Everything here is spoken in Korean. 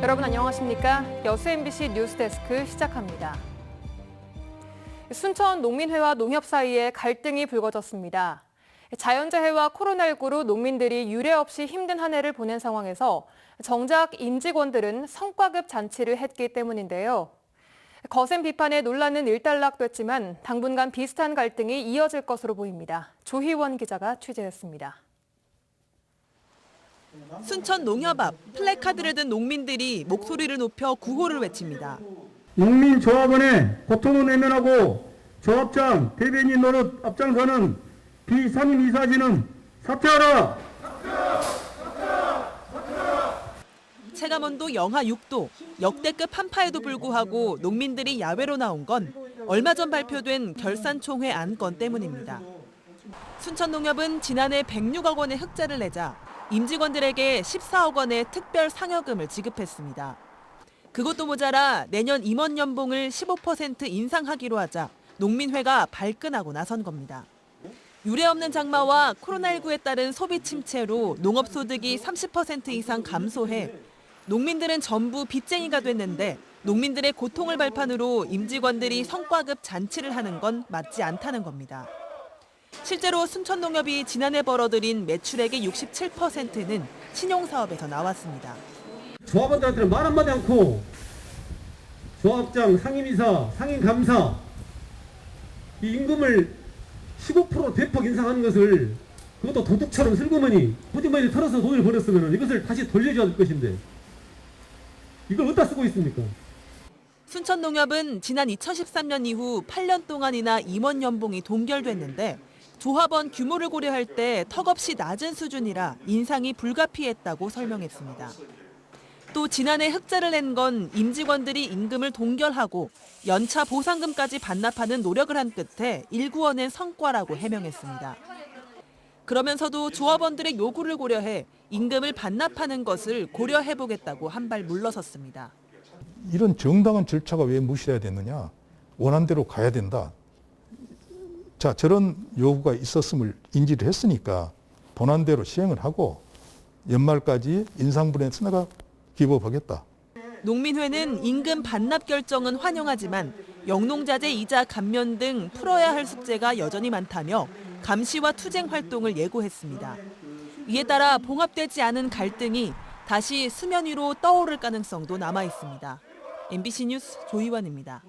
여러분 안녕하십니까? 여수 MBC 뉴스데스크 시작합니다. 순천 농민회와 농협 사이에 갈등이 불거졌습니다. 자연재해와 코로나19로 농민들이 유례 없이 힘든 한 해를 보낸 상황에서 정작 임직원들은 성과급 잔치를 했기 때문인데요. 거센 비판에 논란은 일단락됐지만 당분간 비슷한 갈등이 이어질 것으로 보입니다. 조희원 기자가 취재했습니다. 순천 농협 앞 플래카드를 든 농민들이 목소리를 높여 구호를 외칩니다. 농민조합원의 고통을 외면하고 조합장, 대변인 노릇 앞장서는 비상임 이사진은 사퇴하라! 체감온도 영하 6도, 역대급 한파에도 불구하고 농민들이 야외로 나온 건 얼마 전 발표된 결산총회 안건 때문입니다. 순천농협은 지난해 106억 원의 흑자를 내자 임직원들에게 14억 원의 특별 상여금을 지급했습니다. 그것도 모자라 내년 임원 연봉을 15% 인상하기로 하자 농민회가 발끈하고 나선 겁니다. 유례없는 장마와 코로나19에 따른 소비 침체로 농업 소득이 30% 이상 감소해 농민들은 전부 빚쟁이가 됐는데 농민들의 고통을 발판으로 임직원들이 성과급 잔치를 하는 건 맞지 않다는 겁니다. 실제로 순천농협이 지난해 벌어들인 매출액의 67%는 신용사업에서 나왔습니다. 조합원들한테는 말 한마디 않고 조합장, 상임이사, 상임감사 이 임금을 15% 대폭 인상하는 것을 그것도 도둑처럼 슬그머니 호주머니를 털어서 돈을 벌었으면 이것을 다시 돌려줘야 할 것인데 이걸 어디다 쓰고 있습니까? 순천농협은 지난 2013년 이후 8년 동안이나 임원 연봉이 동결됐는데 조합원 규모를 고려할 때 턱없이 낮은 수준이라 인상이 불가피했다고 설명했습니다. 또 지난해 흑자를 낸 건 임직원들이 임금을 동결하고 연차 보상금까지 반납하는 노력을 한 끝에 일구어낸 성과라고 해명했습니다. 그러면서도 조합원들의 요구를 고려해 임금을 반납하는 것을 고려해보겠다고 한 발 물러섰습니다. 이런 정당한 절차가 왜 무시해야 되느냐. 원한대로 가야 된다. 자, 저런 요구가 있었음을 인지를 했으니까 본안대로 시행을 하고 연말까지 인상분에 쓰나가 기법하겠다. 농민회는 임금 반납 결정은 환영하지만 영농자재 이자 감면 등 풀어야 할 숙제가 여전히 많다며 감시와 투쟁 활동을 예고했습니다. 이에 따라 봉합되지 않은 갈등이 다시 수면 위로 떠오를 가능성도 남아 있습니다. MBC 뉴스 조희원입니다.